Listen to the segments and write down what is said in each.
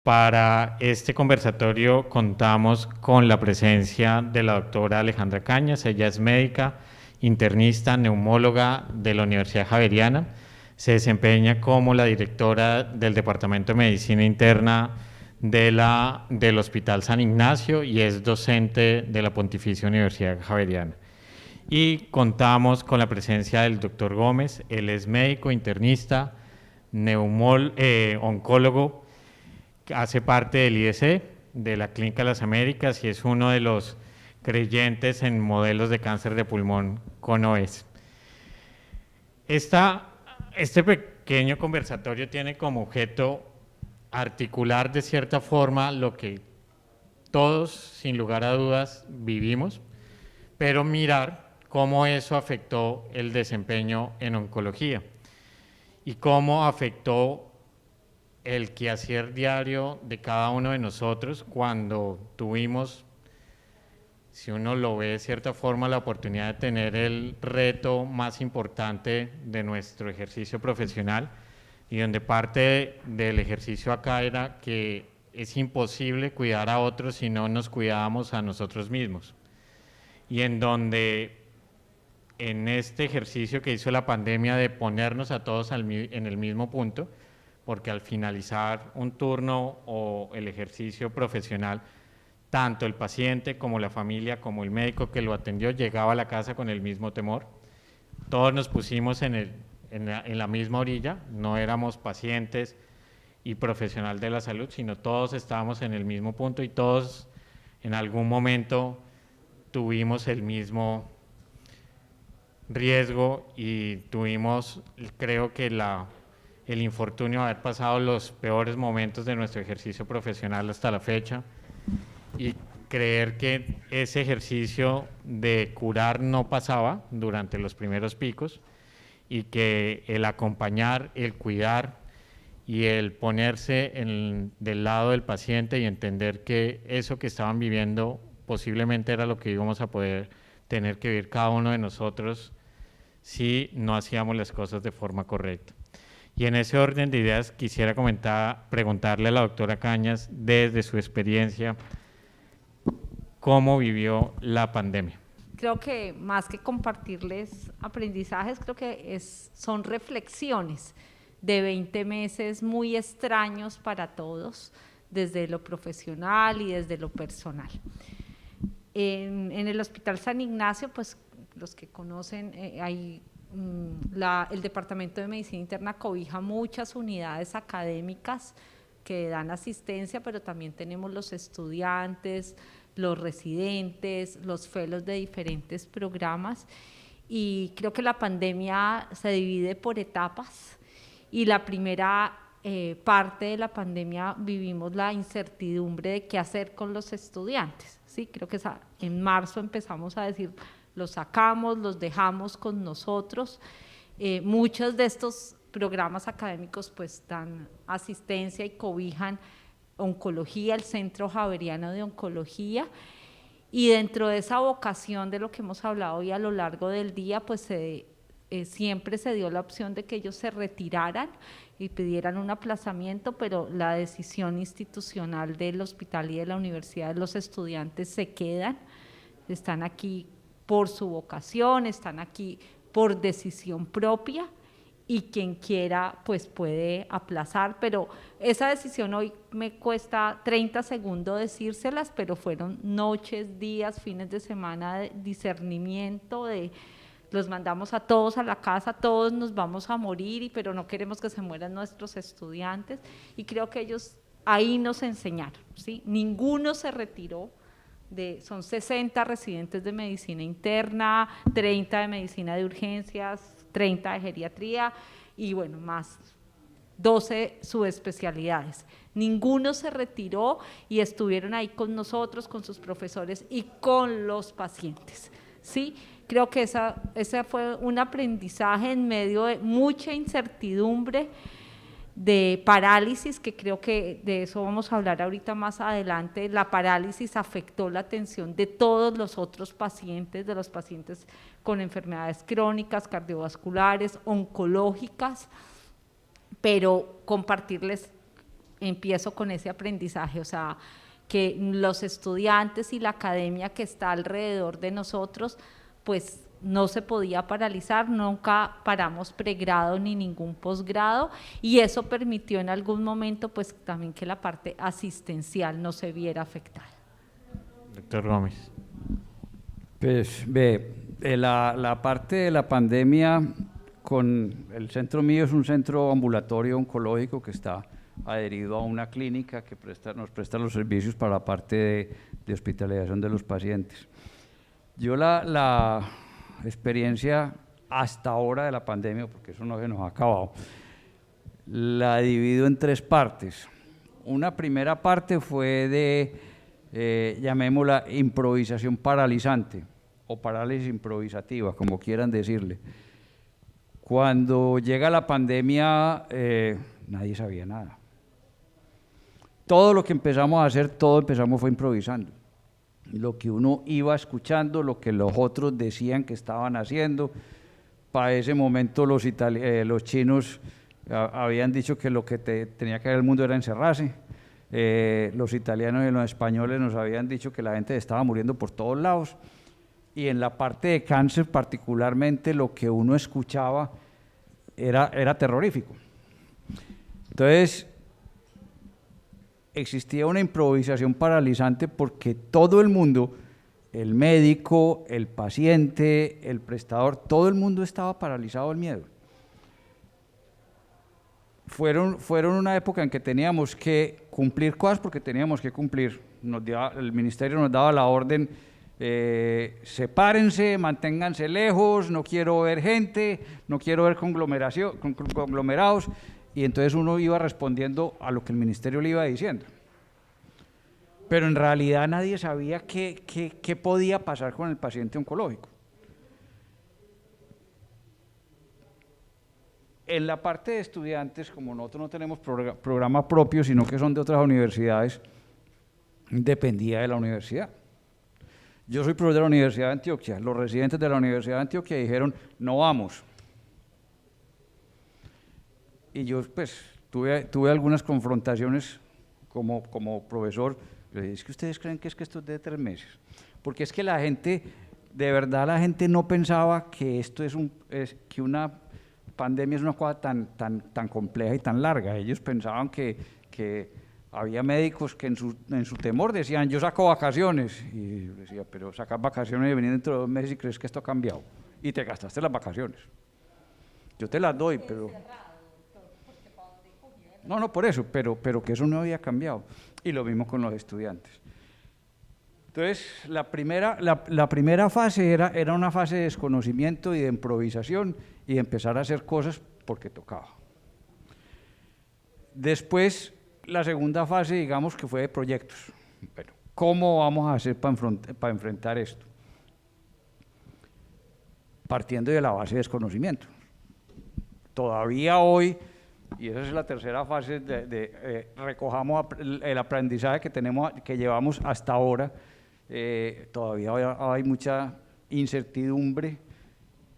Para este conversatorio contamos con la presencia de la doctora Alejandra Cañas. Ella es médica, internista, neumóloga de la Universidad Javeriana. Se desempeña como la directora del Departamento de Medicina Interna del Hospital San Ignacio y es docente de la Pontificia Universidad Javeriana. Y contamos con la presencia del doctor Gómez. Él es médico, internista, oncólogo, hace parte del IEC, de la Clínica de las Américas, y es uno de los creyentes en modelos de cáncer de pulmón con OES. Este pequeño conversatorio tiene como objeto articular de cierta forma lo que todos, sin lugar a dudas, vivimos, pero mirar cómo eso afectó el desempeño en oncología y cómo afectó el quehacer diario de cada uno de nosotros cuando tuvimos, si uno lo ve de cierta forma, la oportunidad de tener el reto más importante de nuestro ejercicio profesional, y donde parte del ejercicio acá era que es imposible cuidar a otros si no nos cuidábamos a nosotros mismos, y en donde en este ejercicio que hizo la pandemia de ponernos a todos en el mismo punto, porque al finalizar un turno o el ejercicio profesional, tanto el paciente como la familia, como el médico que lo atendió, llegaba a la casa con el mismo temor. Todos nos pusimos en la misma orilla, no éramos pacientes y profesional de la salud, sino todos estábamos en el mismo punto y todos en algún momento tuvimos el mismo riesgo y tuvimos, creo que el infortunio de haber pasado los peores momentos de nuestro ejercicio profesional hasta la fecha, y creer que ese ejercicio de curar no pasaba durante los primeros picos, y que el acompañar, el cuidar y el ponerse del lado del paciente y entender que eso que estaban viviendo posiblemente era lo que íbamos a poder tener que vivir cada uno de nosotros si no hacíamos las cosas de forma correcta. Y en ese orden de ideas quisiera preguntarle a la doctora Cañas, desde su experiencia, cómo vivió la pandemia. Creo que más que compartirles aprendizajes, creo que son reflexiones de 20 meses muy extraños para todos, desde lo profesional y desde lo personal. En el Hospital San Ignacio, pues los que conocen, el Departamento de Medicina Interna cobija muchas unidades académicas que dan asistencia, pero también tenemos los estudiantes, los residentes, los fellows de diferentes programas, y creo que la pandemia se divide por etapas, y la primera parte de la pandemia vivimos la incertidumbre de qué hacer con los estudiantes, ¿sí? Creo que en marzo empezamos a decir, los sacamos, los dejamos con nosotros. Muchos de estos programas académicos pues dan asistencia y cobijan oncología, el Centro Javeriano de Oncología, y dentro de esa vocación de lo que hemos hablado hoy a lo largo del día, pues siempre se dio la opción de que ellos se retiraran y pidieran un aplazamiento, pero la decisión institucional del hospital y de la universidad, los estudiantes se quedan, están aquí por su vocación, están aquí por decisión propia, y quien quiera pues puede aplazar, pero esa decisión hoy me cuesta 30 segundos decírselas, pero fueron noches, días, fines de semana de discernimiento, los mandamos a todos a la casa, todos nos vamos a morir, pero no queremos que se mueran nuestros estudiantes, y creo que ellos ahí nos enseñaron, ¿sí? Ninguno se retiró. Son 60 residentes de medicina interna, 30 de medicina de urgencias, 30 de geriatría y bueno, más 12 subespecialidades. Ninguno se retiró y estuvieron ahí con nosotros, con sus profesores y con los pacientes, ¿sí? Creo que ese fue un aprendizaje en medio de mucha incertidumbre, de parálisis, que creo que de eso vamos a hablar ahorita más adelante. La parálisis afectó la atención de todos los otros pacientes, de los pacientes con enfermedades crónicas, cardiovasculares, oncológicas, pero compartirles empiezo con ese aprendizaje, o sea, que los estudiantes y la academia que está alrededor de nosotros, pues no se podía paralizar, nunca paramos pregrado ni ningún posgrado, y eso permitió en algún momento pues también que la parte asistencial no se viera afectada. Doctor Gómez. Pues la parte de la pandemia, con el centro mío es un centro ambulatorio oncológico que está adherido a una clínica que nos presta los servicios para la parte de hospitalización de los pacientes. Yo la experiencia hasta ahora de la pandemia, porque eso no se nos ha acabado, la divido en tres partes. Una primera parte fue de, llamémosla, improvisación paralizante o parálisis improvisativa, como quieran decirle. Cuando llega la pandemia, nadie sabía nada. Todo lo que empezamos a hacer, fue improvisando. Lo que uno iba escuchando, lo que los otros decían que estaban haciendo. Para ese momento los chinos habían dicho que lo que tenía que hacer el mundo era encerrarse. Los italianos y los españoles nos habían dicho que la gente estaba muriendo por todos lados. Y en la parte de cáncer particularmente lo que uno escuchaba era terrorífico. Entonces, existía una improvisación paralizante porque todo el mundo, el médico, el paciente, el prestador, todo el mundo estaba paralizado del miedo. Fueron una época en que teníamos que cumplir cosas porque teníamos que cumplir. El ministerio nos daba la orden, sepárense, manténganse lejos, no quiero ver gente, no quiero ver conglomerados, y entonces uno iba respondiendo a lo que el ministerio le iba diciendo. Pero en realidad nadie sabía qué podía pasar con el paciente oncológico. En la parte de estudiantes, como nosotros no tenemos programa propio, sino que son de otras universidades, dependía de la universidad. Yo soy profesor de la Universidad de Antioquia. Los residentes de la Universidad de Antioquia dijeron, no vamos. Y yo pues tuve algunas confrontaciones como profesor. Le dije, es que ustedes creen que esto es de 3 meses. Porque es que la gente, de verdad la gente no pensaba que esto que una pandemia es una cosa tan compleja y tan larga. Ellos pensaban que había médicos que en su temor decían, yo saco vacaciones. Y yo decía, pero sacas vacaciones y venir dentro de 2 meses y crees que esto ha cambiado. Y te gastaste las vacaciones. Yo te las doy, pero... No, por eso, pero que eso no había cambiado. Y lo mismo con los estudiantes. Entonces, la primera fase era una fase de desconocimiento y de improvisación y de empezar a hacer cosas porque tocaba. Después, la segunda fase, digamos que fue de proyectos. Bueno, ¿cómo vamos a hacer para enfrentar esto? Partiendo de la base de desconocimiento. Todavía hoy, y esa es la tercera fase, recojamos el aprendizaje que llevamos hasta ahora, todavía hay mucha incertidumbre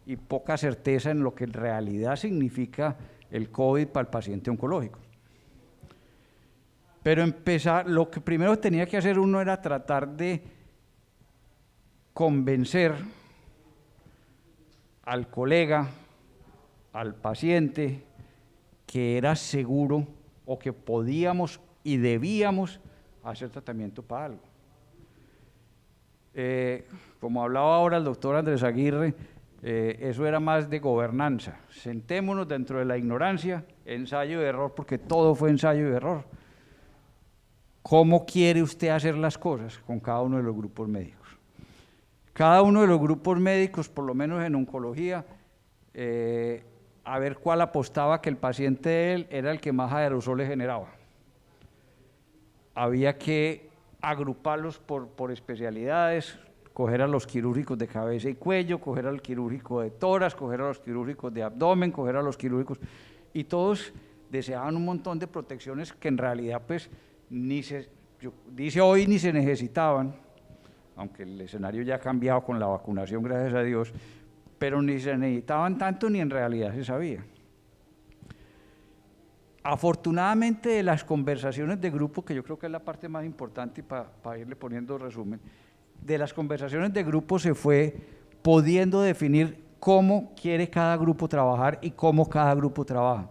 y poca certeza en lo que en realidad significa el COVID para el paciente oncológico. Pero lo que primero tenía que hacer uno era tratar de convencer al colega, al paciente, que era seguro o que podíamos y debíamos hacer tratamiento para algo. Como hablaba ahora el doctor Andrés Aguirre, eso era más de gobernanza. Sentémonos dentro de la ignorancia, ensayo y error, porque todo fue ensayo y error. ¿Cómo quiere usted hacer las cosas con cada uno de los grupos médicos? Cada uno de los grupos médicos, por lo menos en oncología, a ver cuál apostaba que el paciente de él era el que más aerosoles generaba. Había que agruparlos por especialidades, coger a los quirúrgicos de cabeza y cuello, coger al quirúrgico de tórax, coger a los quirúrgicos de abdomen, coger a los quirúrgicos, y todos deseaban un montón de protecciones que en realidad pues dice hoy ni se necesitaban, aunque el escenario ya ha cambiado con la vacunación, gracias a Dios, pero ni se necesitaban tanto ni en realidad se sabía. Afortunadamente, de las conversaciones de grupo, que yo creo que es la parte más importante para irle poniendo resumen, de las conversaciones de grupo se fue pudiendo definir cómo quiere cada grupo trabajar y cómo cada grupo trabaja.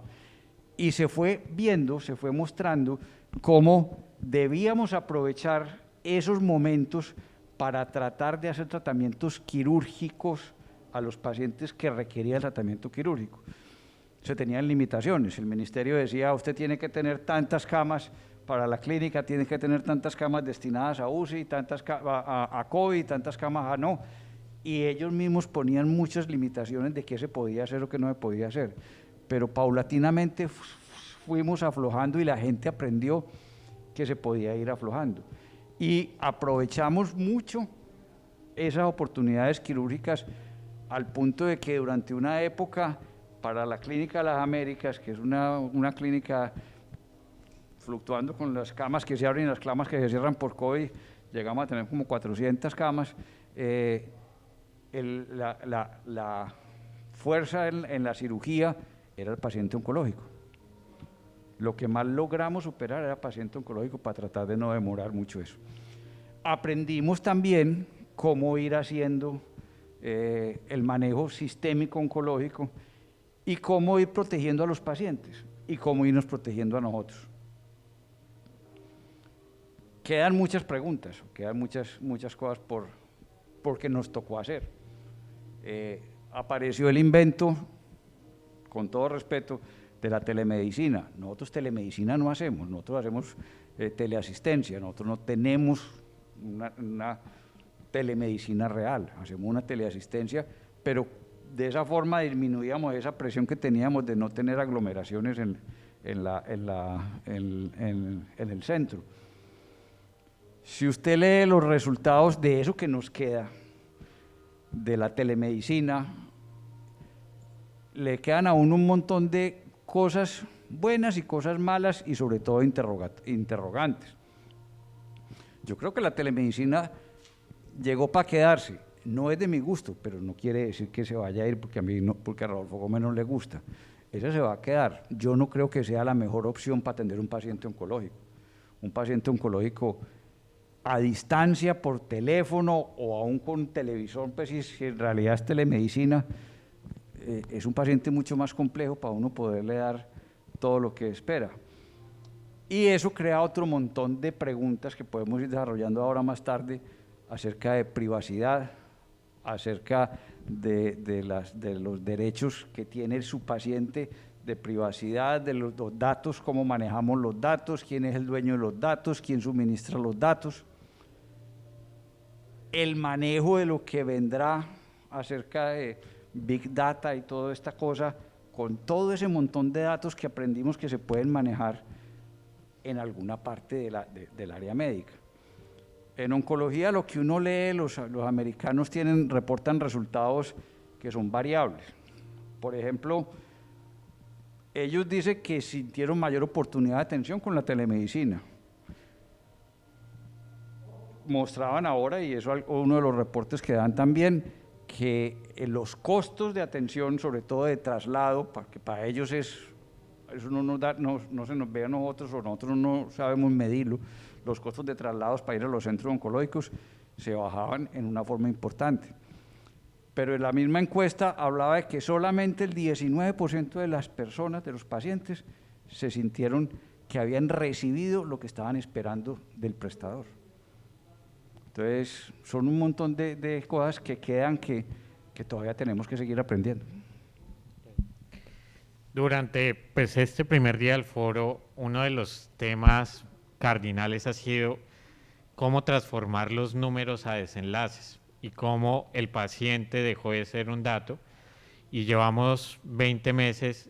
Y se fue viendo, se fue mostrando cómo debíamos aprovechar esos momentos para tratar de hacer tratamientos quirúrgicos a los pacientes que requerían tratamiento quirúrgico. Se tenían limitaciones. El ministerio decía, usted tiene que tener tantas camas para la clínica, tiene que tener tantas camas destinadas a UCI, tantas a COVID, tantas camas a no. Y ellos mismos ponían muchas limitaciones de qué se podía hacer o qué no se podía hacer. Pero paulatinamente fuimos aflojando y la gente aprendió que se podía ir aflojando. Y aprovechamos mucho esas oportunidades quirúrgicas al punto de que durante una época para la Clínica de las Américas, que es una clínica fluctuando con las camas que se abren y las camas que se cierran por COVID, llegamos a tener como 400 camas. La fuerza en la cirugía era el paciente oncológico. Lo que más logramos superar era el paciente oncológico para tratar de no demorar mucho eso. Aprendimos también cómo ir haciendo el manejo sistémico oncológico y cómo ir protegiendo a los pacientes y cómo irnos protegiendo a nosotros. Quedan muchas preguntas, quedan muchas cosas porque nos tocó hacer. Apareció el invento, con todo respeto, de la telemedicina. Nosotros telemedicina no hacemos, nosotros hacemos teleasistencia, nosotros no tenemos una telemedicina real, hacemos una teleasistencia, pero de esa forma disminuíamos esa presión que teníamos de no tener aglomeraciones en el centro. Si usted lee los resultados de eso que nos queda, de la telemedicina, le quedan a uno un montón de cosas buenas y cosas malas y sobre todo interrogantes. Yo creo que la telemedicina llegó para quedarse. No es de mi gusto, pero no quiere decir que se vaya a ir porque a Rodolfo Gómez no le gusta. Esa se va a quedar. Yo no creo que sea la mejor opción para atender un paciente oncológico. Un paciente oncológico a distancia, por teléfono o aún con televisor, pues si en realidad es telemedicina, es un paciente mucho más complejo para uno poderle dar todo lo que espera. Y eso crea otro montón de preguntas que podemos ir desarrollando ahora más tarde acerca de privacidad, acerca de los derechos que tiene su paciente, de privacidad, de los datos, cómo manejamos los datos, quién es el dueño de los datos, quién suministra los datos, el manejo de lo que vendrá acerca de Big Data y toda esta cosa, con todo ese montón de datos que aprendimos que se pueden manejar en alguna parte del área médica. En oncología lo que uno lee, los americanos reportan resultados que son variables. Por ejemplo, ellos dicen que sintieron mayor oportunidad de atención con la telemedicina. Mostraban ahora, y eso es uno de los reportes que dan también, que los costos de atención, sobre todo de traslado, porque para ellos eso no se nos ve a nosotros o nosotros no sabemos medirlo, los costos de traslados para ir a los centros oncológicos se bajaban en una forma importante. Pero en la misma encuesta hablaba de que solamente el 19% de las personas, de los pacientes, se sintieron que habían recibido lo que estaban esperando del prestador. Entonces, son un montón de cosas que quedan que todavía tenemos que seguir aprendiendo. Durante este primer día del foro, uno de los temas cardinales ha sido cómo transformar los números a desenlaces y cómo el paciente dejó de ser un dato y llevamos 20 meses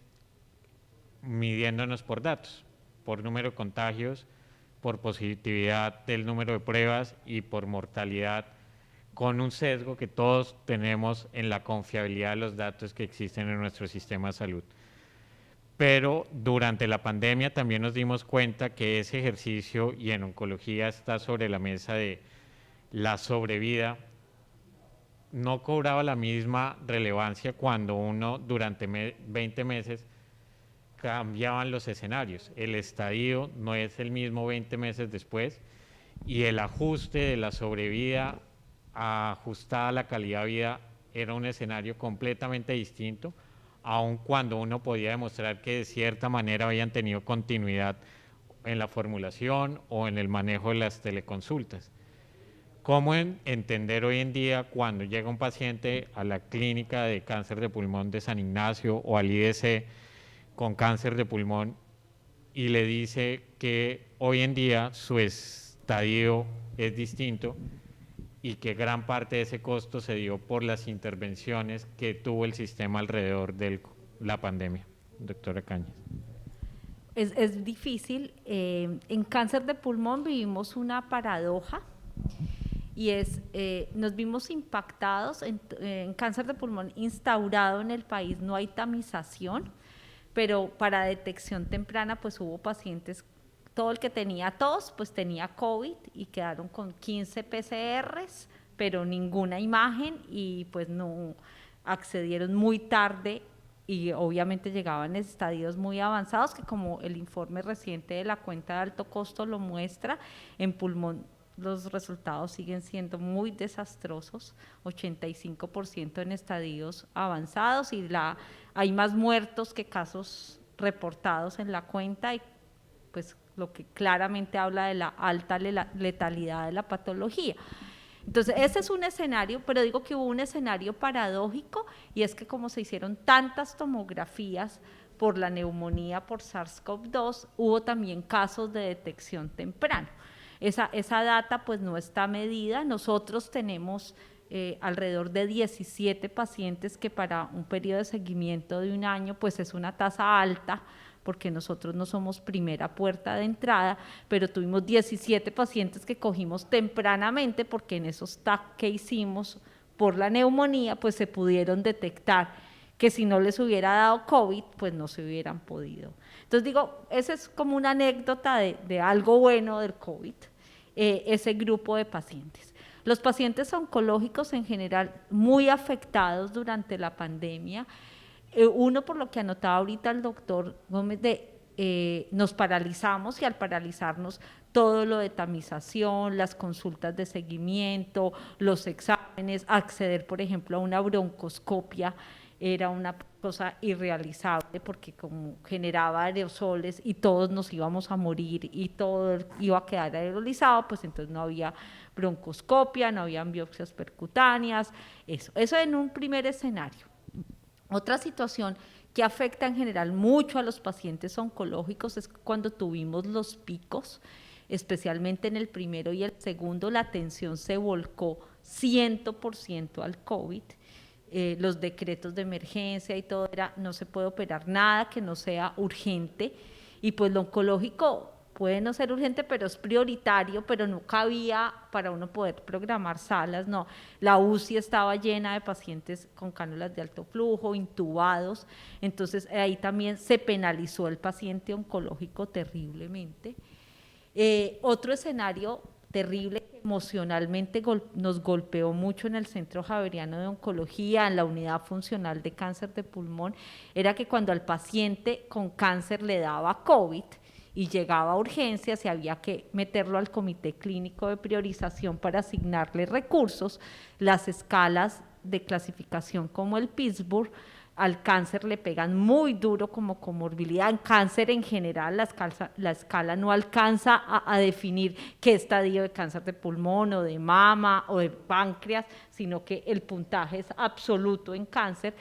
midiéndonos por datos, por número de contagios, por positividad del número de pruebas y por mortalidad, con un sesgo que todos tenemos en la confiabilidad de los datos que existen en nuestro sistema de salud. Pero durante la pandemia también nos dimos cuenta que ese ejercicio, y en oncología está sobre la mesa de la sobrevida, no cobraba la misma relevancia cuando uno durante 20 meses cambiaban los escenarios. El estadio no es el mismo 20 meses después y el ajuste de la sobrevida ajustada a la calidad de vida era un escenario completamente distinto, aun cuando uno podía demostrar que de cierta manera habían tenido continuidad en la formulación o en el manejo de las teleconsultas. ¿Cómo entender hoy en día cuando llega un paciente a la clínica de cáncer de pulmón de San Ignacio o al IDC con cáncer de pulmón y le dice que hoy en día su estadio es distinto y que gran parte de ese costo se dio por las intervenciones que tuvo el sistema alrededor de la pandemia? Doctora Cañas. Es difícil. En cáncer de pulmón vivimos una paradoja y nos vimos impactados en cáncer de pulmón instaurado en el país. No hay tamización, pero para detección temprana pues hubo pacientes, todo el que tenía tos pues tenía COVID y quedaron con 15 PCRs, pero ninguna imagen y pues no accedieron muy tarde y obviamente llegaban en estadios muy avanzados que, como el informe reciente de la cuenta de alto costo lo muestra, en pulmón los resultados siguen siendo muy desastrosos, 85% en estadios avanzados y hay más muertos que casos reportados en la cuenta y pues lo que claramente habla de la alta letalidad de la patología. Entonces, ese es un escenario, pero digo que hubo un escenario paradójico y es que como se hicieron tantas tomografías por la neumonía por SARS-CoV-2, hubo también casos de detección temprana. Esa data pues no está medida. Nosotros tenemos alrededor de 17 pacientes que para un periodo de seguimiento de un año pues es una tasa alta, porque nosotros no somos primera puerta de entrada, pero tuvimos 17 pacientes que cogimos tempranamente porque en esos TAC que hicimos por la neumonía, pues se pudieron detectar que si no les hubiera dado COVID, pues no se hubieran podido. Entonces digo, esa es como una anécdota de algo bueno del COVID, ese grupo de pacientes. Los pacientes oncológicos en general muy afectados durante la pandemia. Uno, por lo que anotaba ahorita el doctor Gómez, nos paralizamos y al paralizarnos todo lo de tamización, las consultas de seguimiento, los exámenes, acceder por ejemplo a una broncoscopia era una cosa irrealizable porque como generaba aerosoles y todos nos íbamos a morir y todo iba a quedar aerolizado, pues entonces no había broncoscopia, no habían biopsias percutáneas, eso en un primer escenario. Otra situación que afecta en general mucho a los pacientes oncológicos es cuando tuvimos los picos, especialmente en el primero y el segundo, la atención se volcó 100% al COVID. Los decretos de emergencia y todo era, no se puede operar nada que no sea urgente, y pues lo oncológico puede no ser urgente, pero es prioritario, pero no cabía para uno poder programar salas, no. La UCI estaba llena de pacientes con cánulas de alto flujo, intubados, entonces ahí también se penalizó el paciente oncológico terriblemente. Otro escenario terrible que emocionalmente nos golpeó mucho en el Centro Javeriano de Oncología, en la unidad funcional de cáncer de pulmón, era que cuando al paciente con cáncer le daba COVID, y llegaba a urgencias y había que meterlo al comité clínico de priorización para asignarle recursos, las escalas de clasificación como el Pittsburgh al cáncer le pegan muy duro como comorbilidad. En cáncer en general la escala no alcanza a definir qué estadio de cáncer de pulmón o de mama o de páncreas, sino que el puntaje es absoluto en cáncer.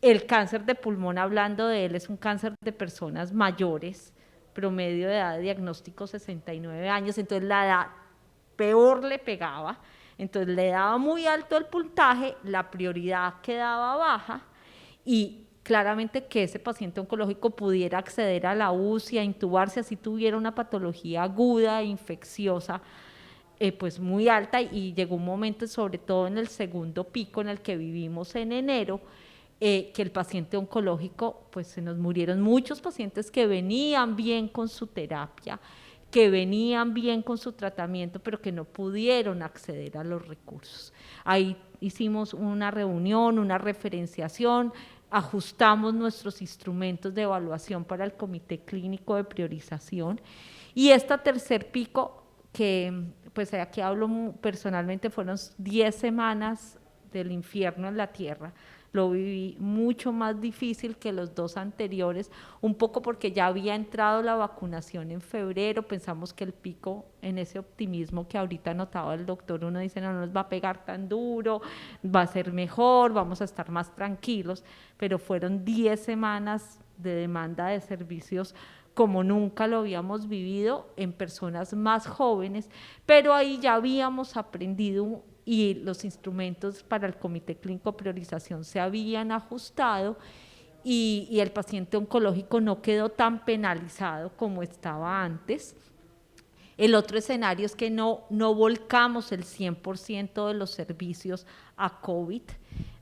El cáncer de pulmón, hablando de él, es un cáncer de personas mayores, promedio de edad de diagnóstico 69 años, entonces la edad peor le pegaba, entonces le daba muy alto el puntaje, la prioridad quedaba baja y claramente que ese paciente oncológico pudiera acceder a la UCI, a intubarse, así tuviera una patología aguda e infecciosa, pues muy alta, y llegó un momento, sobre todo en el segundo pico en el que vivimos en enero, que el paciente oncológico, pues se nos murieron muchos pacientes que venían bien con su terapia, que venían bien con su tratamiento, pero que no pudieron acceder a los recursos. Ahí hicimos una reunión, una referenciación, ajustamos nuestros instrumentos de evaluación para el comité clínico de priorización. Y este tercer pico, que pues aquí hablo personalmente, fueron 10 semanas del infierno en la tierra. Lo viví mucho más difícil que los 2 anteriores, un poco porque ya había entrado la vacunación en febrero, pensamos que el pico, en ese optimismo que ahorita notaba el doctor, uno dice no nos va a pegar tan duro, va a ser mejor, vamos a estar más tranquilos, pero fueron 10 semanas de demanda de servicios como nunca lo habíamos vivido en personas más jóvenes, pero ahí ya habíamos aprendido y los instrumentos para el comité clínico de priorización se habían ajustado y el paciente oncológico no quedó tan penalizado como estaba antes. El otro escenario es que no volcamos el 100% de los servicios a COVID.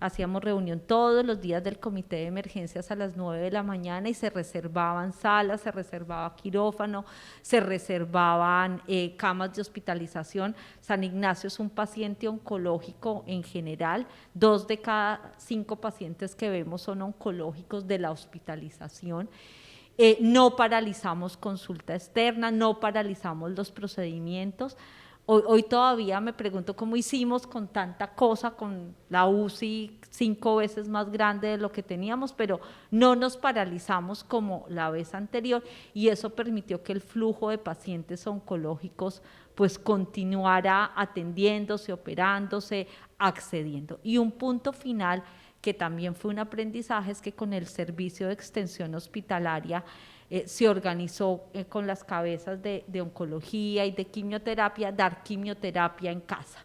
Hacíamos reunión todos los días del comité de emergencias a las 9 de la mañana y se reservaban salas, se reservaba quirófano, se reservaban camas de hospitalización. San Ignacio es un paciente oncológico en general, 2 de cada 5 pacientes que vemos son oncológicos de la hospitalización. No paralizamos consulta externa, no paralizamos los procedimientos. Hoy todavía me pregunto cómo hicimos con tanta cosa, con la UCI 5 veces más grande de lo que teníamos, pero no nos paralizamos como la vez anterior y eso permitió que el flujo de pacientes oncológicos pues continuara atendiéndose, operándose, accediendo. Y un punto final que también fue un aprendizaje es que con el servicio de extensión hospitalaria se organizó con las cabezas de oncología y de quimioterapia, dar quimioterapia en casa.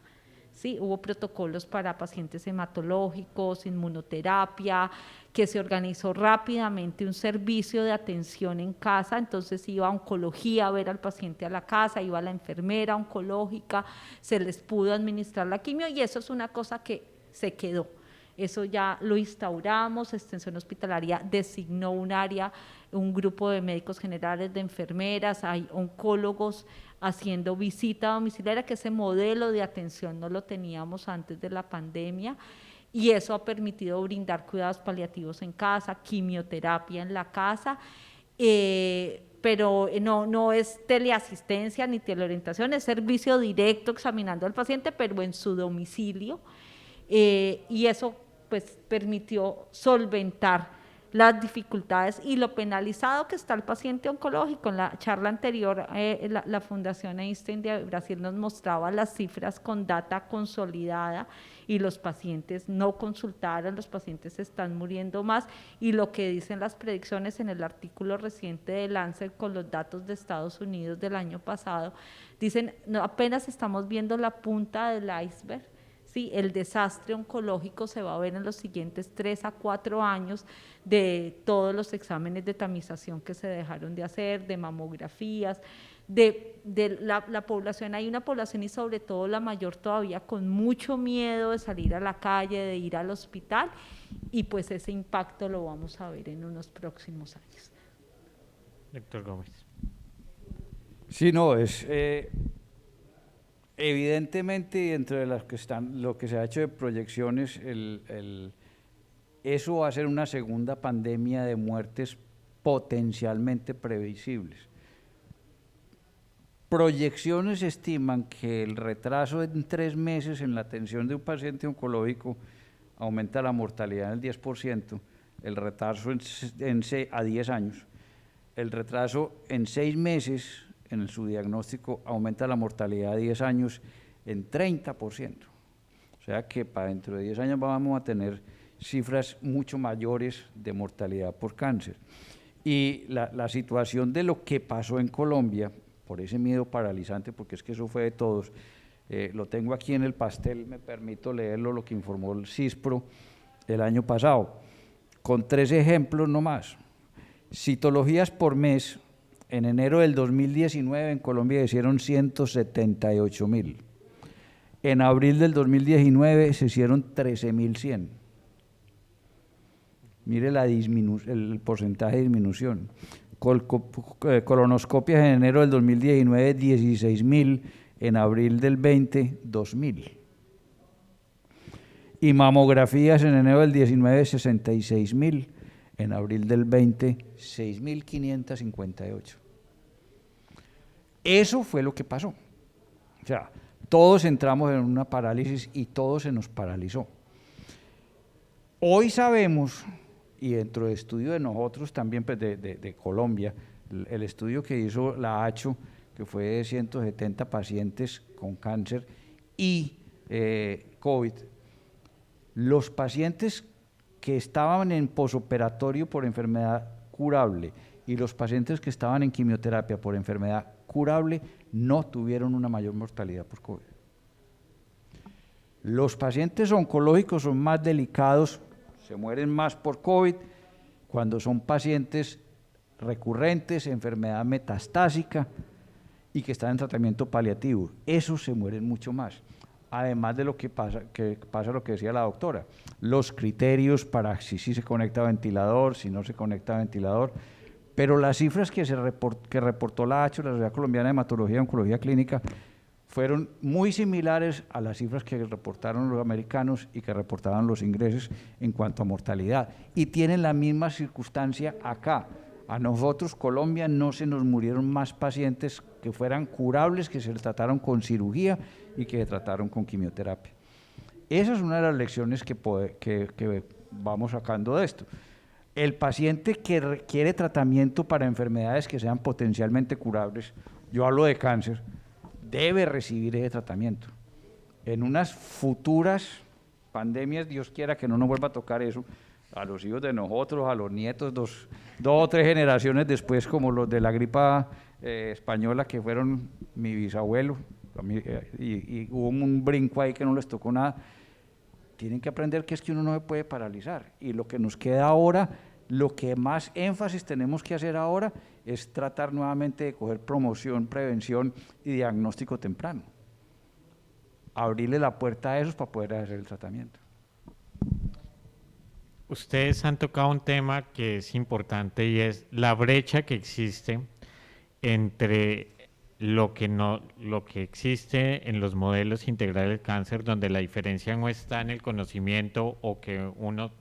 ¿Sí? Hubo protocolos para pacientes hematológicos, inmunoterapia, que se organizó rápidamente un servicio de atención en casa, entonces iba a oncología a ver al paciente a la casa, iba la enfermera oncológica, se les pudo administrar la quimio y eso es una cosa que se quedó. Eso ya lo instauramos, Extensión Hospitalaria designó un área, un grupo de médicos generales, de enfermeras, hay oncólogos haciendo visita domiciliaria, que ese modelo de atención no lo teníamos antes de la pandemia, y eso ha permitido brindar cuidados paliativos en casa, quimioterapia en la casa, pero no es teleasistencia ni teleorientación, es servicio directo examinando al paciente, pero en su domicilio. Y eso pues permitió solventar las dificultades y lo penalizado que está el paciente oncológico. En la charla anterior, la Fundación Einstein de Brasil nos mostraba las cifras con data consolidada y los pacientes no consultaron, los pacientes están muriendo más y lo que dicen las predicciones en el artículo reciente de Lancet con los datos de Estados Unidos del año pasado, dicen no, apenas estamos viendo la punta del iceberg. Sí, el desastre oncológico se va a ver en los siguientes 3 a 4 años de todos los exámenes de tamización que se dejaron de hacer, de mamografías, de la población. Hay una población y sobre todo la mayor todavía con mucho miedo de salir a la calle, de ir al hospital y pues ese impacto lo vamos a ver en unos próximos años. Doctor Gómez. Sí, no, es... evidentemente, dentro de las que están, lo que se ha hecho de proyecciones, eso va a ser una segunda pandemia de muertes potencialmente previsibles. Proyecciones estiman que el retraso en 3 meses en la atención de un paciente oncológico aumenta la mortalidad en el 10%, el retraso a 10 años, el retraso en 6 meses en su diagnóstico aumenta la mortalidad a 10 años en 30%. O sea que para dentro de 10 años vamos a tener cifras mucho mayores de mortalidad por cáncer. Y la situación de lo que pasó en Colombia, por ese miedo paralizante, porque es que eso fue de todos, lo tengo aquí en el pastel, me permito leerlo, lo que informó el CISPRO el año pasado, con 3 ejemplos nomás. Citologías por mes. En enero del 2019 en Colombia hicieron 178.000. En abril del 2019 se hicieron 13.100. Mire el porcentaje de disminución. Colonoscopias en enero del 2019, 16.000. En abril del 20, 2.000. y mamografías en enero del 19, 66.000, en abril del 20, 6.558. Eso fue lo que pasó. O sea, todos entramos en una parálisis y todo se nos paralizó. Hoy sabemos, y dentro del estudio de nosotros también, pues de Colombia, el estudio que hizo la ACHO, que fue de 170 pacientes con cáncer y COVID, los pacientes que estaban en posoperatorio por enfermedad curable y los pacientes que estaban en quimioterapia por enfermedad curable no tuvieron una mayor mortalidad por COVID. Los pacientes oncológicos son más delicados, se mueren más por COVID cuando son pacientes recurrentes, enfermedad metastásica y que están en tratamiento paliativo. Esos se mueren mucho más. Además de lo que pasa lo que decía la doctora, los criterios para si se conecta a ventilador, si no se conecta a ventilador, pero las cifras que reportó la ACHO, la Sociedad Colombiana de Hematología y Oncología Clínica, fueron muy similares a las cifras que reportaron los americanos y que reportaban los ingleses en cuanto a mortalidad. Y tienen la misma circunstancia acá. A nosotros, Colombia, no se nos murieron más pacientes que fueran curables, que se trataron con cirugía y que se trataron con quimioterapia. Esa es una de las lecciones que vamos sacando de esto. El paciente que requiere tratamiento para enfermedades que sean potencialmente curables, yo hablo de cáncer, debe recibir ese tratamiento. En unas futuras pandemias, Dios quiera que no nos vuelva a tocar eso, a los hijos de nosotros, a los nietos, dos o tres generaciones después, como los de la gripa española, que fueron mi bisabuelo, y hubo un brinco ahí que no les tocó nada. Tienen que aprender que es que uno no se puede paralizar, y lo que nos queda ahora, lo que más énfasis tenemos que hacer ahora es tratar nuevamente de coger promoción, prevención y diagnóstico temprano. Abrirle la puerta a esos para poder hacer el tratamiento. Ustedes han tocado un tema que es importante y es la brecha que existe entre lo que existe en los modelos integrales del cáncer, donde la diferencia no está en el conocimiento o que uno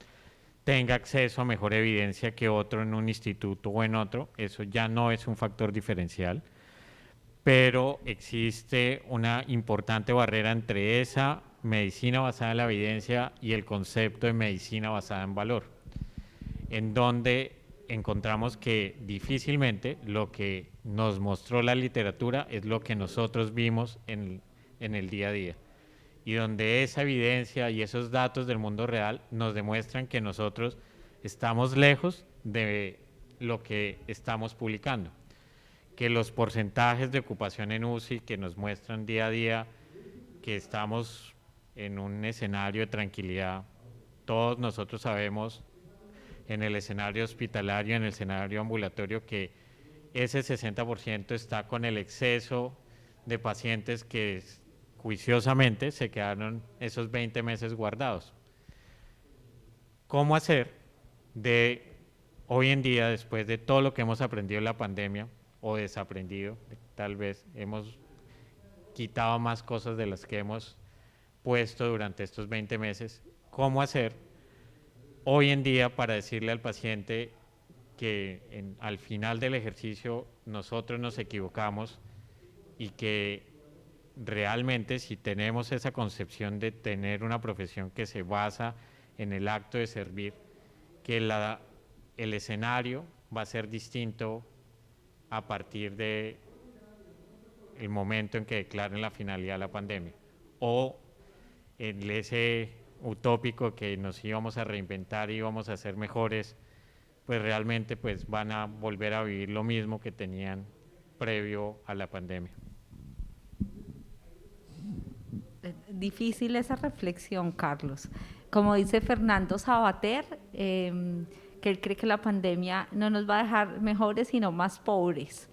tenga acceso a mejor evidencia que otro en un instituto o en otro, eso ya no es un factor diferencial, pero existe una importante barrera entre esa medicina basada en la evidencia y el concepto de medicina basada en valor, en donde encontramos que difícilmente lo que nos mostró la literatura es lo que nosotros vimos en el día a día, y donde esa evidencia y esos datos del mundo real nos demuestran que nosotros estamos lejos de lo que estamos publicando, que los porcentajes de ocupación en UCI que nos muestran día a día que estamos en un escenario de tranquilidad. Todos nosotros sabemos en el escenario hospitalario, en el escenario ambulatorio, que ese 60% está con el exceso de pacientes que juiciosamente se quedaron esos 20 meses guardados. ¿Cómo hacer de hoy en día, después de todo lo que hemos aprendido en la pandemia, o desaprendido, tal vez hemos quitado más cosas de las que hemos puesto durante estos 20 meses, cómo hacer hoy en día para decirle al paciente que al final del ejercicio nosotros nos equivocamos y que realmente si tenemos esa concepción de tener una profesión que se basa en el acto de servir, que el escenario va a ser distinto a partir de el momento en que declaren la finalidad de la pandemia, o en ese utópico que nos íbamos a reinventar y íbamos a ser mejores, pues realmente pues van a volver a vivir lo mismo que tenían previo a la pandemia. Difícil esa reflexión, Carlos. Como dice Fernando Sabater, que él cree que la pandemia no nos va a dejar mejores, sino más pobres.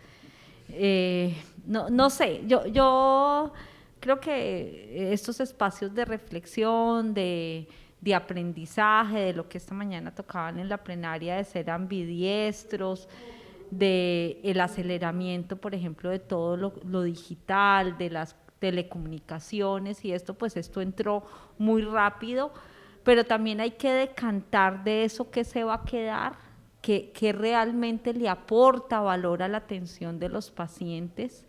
No sé, yo creo que estos espacios de reflexión, de aprendizaje, de lo que esta mañana tocaban en la plenaria, de ser ambidiestros, de el aceleramiento, por ejemplo, de todo lo digital, de las telecomunicaciones y esto, pues esto entró muy rápido, pero también hay que decantar de eso que se va a quedar, que realmente le aporta valor a la atención de los pacientes.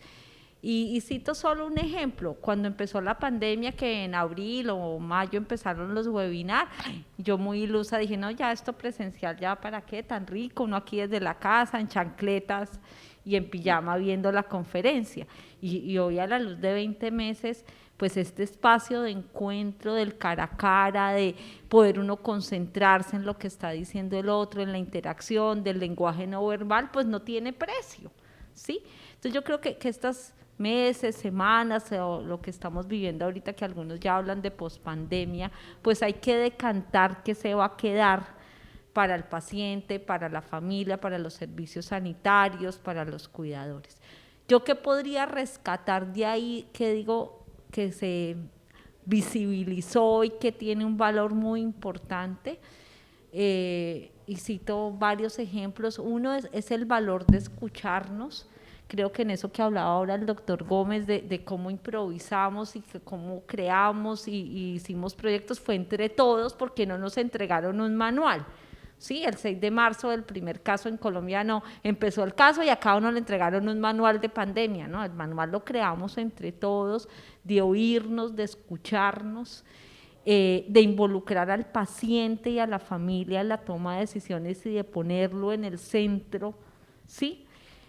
Y cito solo un ejemplo, cuando empezó la pandemia, que en abril o mayo empezaron los webinars, yo muy ilusa dije, no, ya esto presencial, ya para qué, tan rico, uno aquí desde la casa, en chancletas y en pijama viendo la conferencia. Y hoy a la luz de 20 meses, pues este espacio de encuentro, del cara a cara, de poder uno concentrarse en lo que está diciendo el otro, en la interacción, del lenguaje no verbal, pues no tiene precio, ¿sí? Entonces yo creo que estas meses, semanas, o lo que estamos viviendo ahorita, que algunos ya hablan de pospandemia, pues hay que decantar qué se va a quedar para el paciente, para la familia, para los servicios sanitarios, para los cuidadores. ¿Yo qué podría rescatar de ahí, que digo que se visibilizó y que tiene un valor muy importante? Y cito varios ejemplos. Uno es el valor de escucharnos. Creo que en eso que hablaba ahora el doctor Gómez, de cómo improvisamos y cómo creamos y hicimos proyectos, fue entre todos, porque no nos entregaron un manual. Sí, el 6 de marzo del primer caso en Colombia, no, empezó el caso y a cada uno le entregaron un manual de pandemia, ¿no? El manual lo creamos entre todos, de oírnos, de escucharnos, de involucrar al paciente y a la familia en la toma de decisiones y de ponerlo en el centro, ¿sí?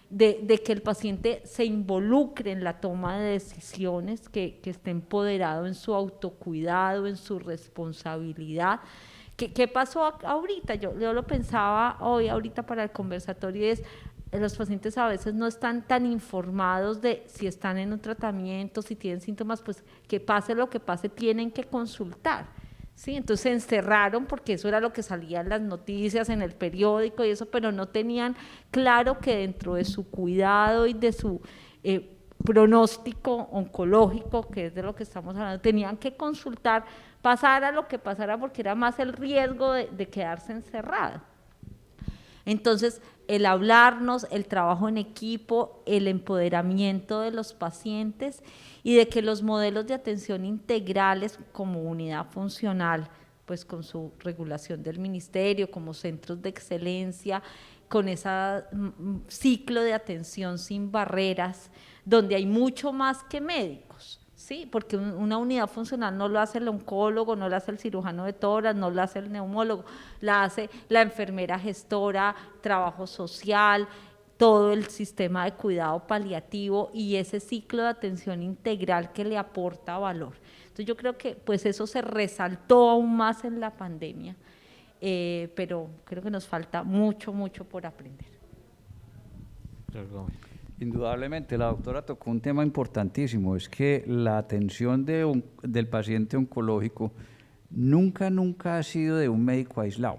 De que el paciente se involucre en la toma de decisiones, que esté empoderado en su autocuidado, en su responsabilidad. ¿Qué pasó ahorita? Yo lo pensaba hoy, ahorita para el conversatorio, los pacientes a veces no están tan informados de si están en un tratamiento, si tienen síntomas, pues que pase lo que pase, tienen que consultar, ¿sí? Entonces se encerraron porque eso era lo que salía en las noticias, en el periódico y eso, pero no tenían claro que dentro de su cuidado y de su pronóstico oncológico, que es de lo que estamos hablando, tenían que consultar, pasara lo que pasara, porque era más el riesgo de quedarse encerrado. Entonces, el hablarnos, el trabajo en equipo, el empoderamiento de los pacientes y de que los modelos de atención integrales como unidad funcional, pues con su regulación del ministerio, como centros de excelencia, con ese ciclo de atención sin barreras, donde hay mucho más que médicos, ¿sí? Porque una unidad funcional no lo hace el oncólogo, no lo hace el cirujano de tórax, no lo hace el neumólogo, la hace la enfermera gestora, trabajo social, todo el sistema de cuidado paliativo y ese ciclo de atención integral que le aporta valor. Entonces yo creo que pues eso se resaltó aún más en la pandemia, pero creo que nos falta mucho por aprender. Indudablemente, la doctora tocó un tema importantísimo, es que la atención del paciente oncológico nunca ha sido de un médico aislado.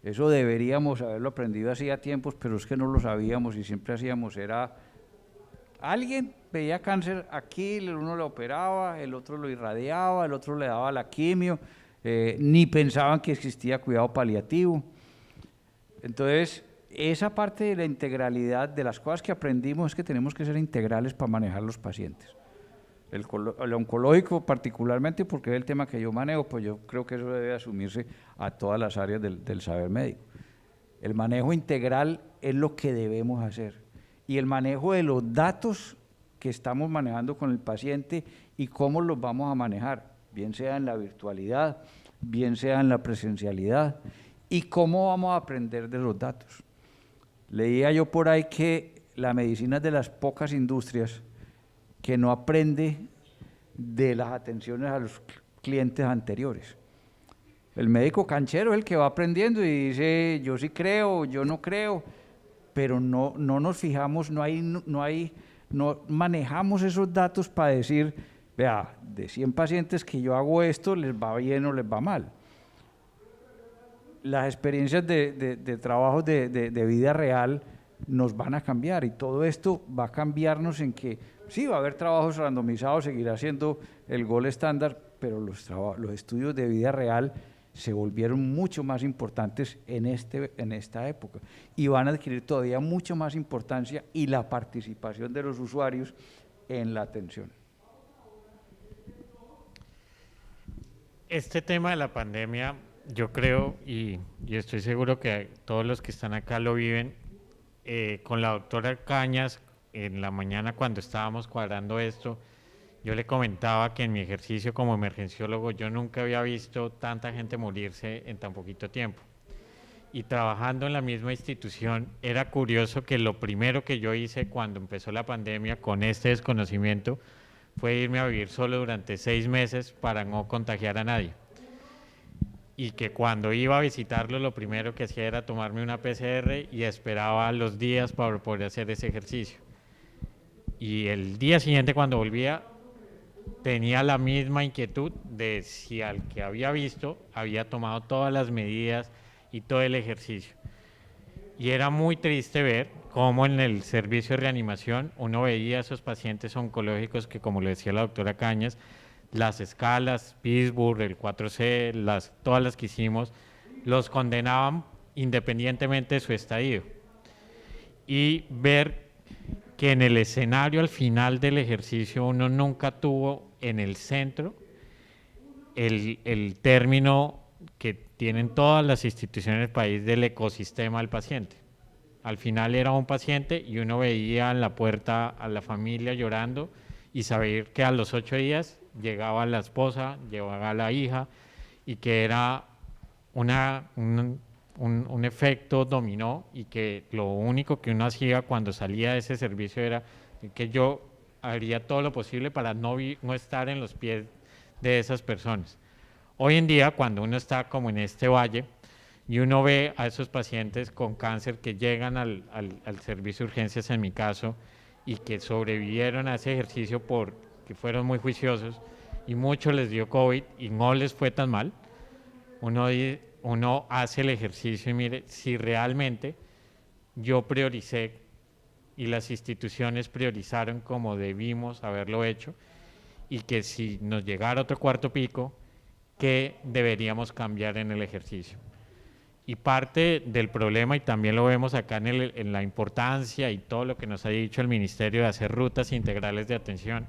Eso deberíamos haberlo aprendido hacía tiempos, pero es que no lo sabíamos y siempre hacíamos, era alguien veía cáncer aquí, uno lo operaba, el otro lo irradiaba, el otro le daba la quimio, ni pensaban que existía cuidado paliativo. Entonces, esa parte de la integralidad, de las cosas que aprendimos, es que tenemos que ser integrales para manejar los pacientes. El oncológico particularmente, porque es el tema que yo manejo, pues yo creo que eso debe asumirse a todas las áreas del saber médico. El manejo integral es lo que debemos hacer. Y el manejo de los datos que estamos manejando con el paciente y cómo los vamos a manejar, bien sea en la virtualidad, bien sea en la presencialidad, y cómo vamos a aprender de los datos. Leía yo por ahí que la medicina es de las pocas industrias que no aprende de las atenciones a los clientes anteriores. El médico canchero es el que va aprendiendo y dice, yo sí creo, yo no creo, pero no nos fijamos, no manejamos esos datos para decir, vea, de 100 pacientes que yo hago esto, ¿les va bien o les va mal? Las experiencias de trabajo de vida real nos van a cambiar y todo esto va a cambiarnos en que sí, va a haber trabajos randomizados, seguirá siendo el gold estándar, pero los estudios de vida real se volvieron mucho más importantes en esta época y van a adquirir todavía mucho más importancia y la participación de los usuarios en la atención. Este tema de la pandemia, yo creo y estoy seguro que todos los que están acá lo viven, con la doctora Cañas, en la mañana cuando estábamos cuadrando esto, yo le comentaba que en mi ejercicio como emergenciólogo yo nunca había visto tanta gente morirse en tan poquito tiempo. Y trabajando en la misma institución, era curioso que lo primero que yo hice cuando empezó la pandemia con este desconocimiento fue irme a vivir solo durante 6 meses para no contagiar a nadie. Y que cuando iba a visitarlo, lo primero que hacía era tomarme una PCR y esperaba los días para poder hacer ese ejercicio. Y el día siguiente, cuando volvía, tenía la misma inquietud de si al que había visto había tomado todas las medidas y todo el ejercicio. Y era muy triste ver cómo en el servicio de reanimación uno veía a esos pacientes oncológicos que, como lo decía la doctora Cañas, las escalas, Pittsburgh, el 4C, todas las que hicimos, los condenaban independientemente de su estadio. Y ver que en el escenario al final del ejercicio uno nunca tuvo en el centro el término que tienen todas las instituciones del país del ecosistema del paciente. Al final era un paciente y uno veía en la puerta a la familia llorando y saber que a los 8 días llegaba la esposa, llegaba la hija y que era un efecto dominó y que lo único que uno hacía cuando salía de ese servicio era que yo haría todo lo posible para no estar en los pies de esas personas. Hoy en día, cuando uno está como en este valle y uno ve a esos pacientes con cáncer que llegan al servicio de urgencias, en mi caso, y que sobrevivieron a ese ejercicio porque fueron muy juiciosos y muchos les dio COVID y no les fue tan mal, uno hace el ejercicio y mire, si realmente yo prioricé y las instituciones priorizaron como debimos haberlo hecho y que si nos llegara otro cuarto pico, ¿qué deberíamos cambiar en el ejercicio? Y parte del problema, y también lo vemos acá en la importancia y todo lo que nos ha dicho el Ministerio de hacer rutas integrales de atención,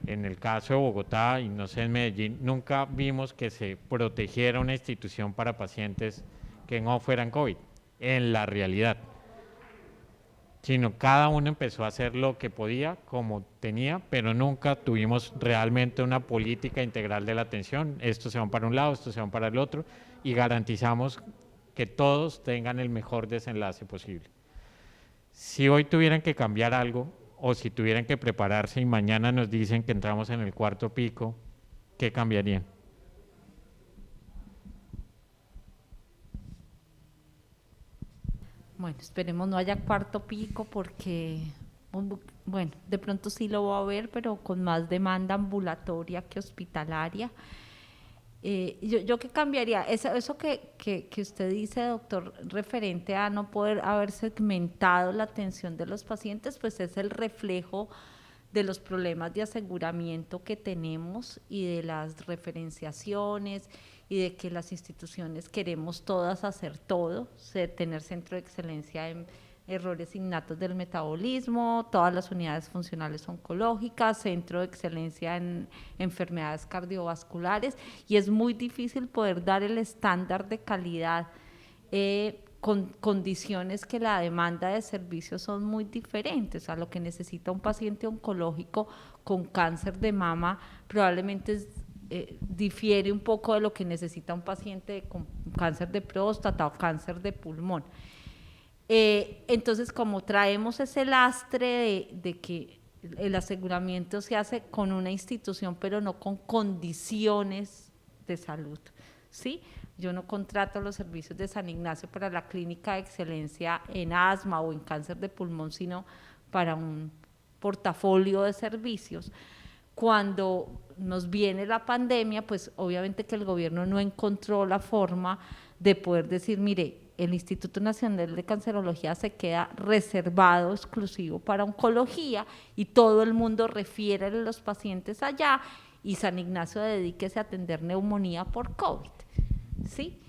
en el caso de Bogotá y no sé en Medellín, nunca vimos que se protegiera una institución para pacientes que no fueran COVID, en la realidad. Sino cada uno empezó a hacer lo que podía, como tenía, pero nunca tuvimos realmente una política integral de la atención. Estos se van para un lado, estos se van para el otro, y garantizamos que todos tengan el mejor desenlace posible. Si hoy tuvieran que cambiar algo, o si tuvieran que prepararse y mañana nos dicen que entramos en el cuarto pico, ¿qué cambiarían? Bueno, esperemos no haya cuarto pico porque, bueno, de pronto sí lo va a haber, pero con más demanda ambulatoria que hospitalaria. Yo qué cambiaría, eso que usted dice, doctor, referente a no poder haber segmentado la atención de los pacientes, pues es el reflejo de los problemas de aseguramiento que tenemos y de las referenciaciones y de que las instituciones queremos todas hacer todo, tener centro de excelencia en errores innatos del metabolismo, todas las unidades funcionales oncológicas, centro de excelencia en enfermedades cardiovasculares, y es muy difícil poder dar el estándar de calidad con condiciones que la demanda de servicios son muy diferentes. A lo que necesita un paciente oncológico con cáncer de mama probablemente difiere un poco de lo que necesita un paciente con cáncer de próstata o cáncer de pulmón. Entonces, como traemos ese lastre de que el aseguramiento se hace con una institución, pero no con condiciones de salud, ¿sí? Yo no contrato los servicios de San Ignacio para la clínica de excelencia en asma o en cáncer de pulmón, sino para un portafolio de servicios. Cuando nos viene la pandemia, pues obviamente que el gobierno no encontró la forma de poder decir, mire, el Instituto Nacional de Cancerología se queda reservado, exclusivo para oncología, y todo el mundo refiere a los pacientes allá, y San Ignacio dedíquese a atender neumonía por COVID, ¿sí?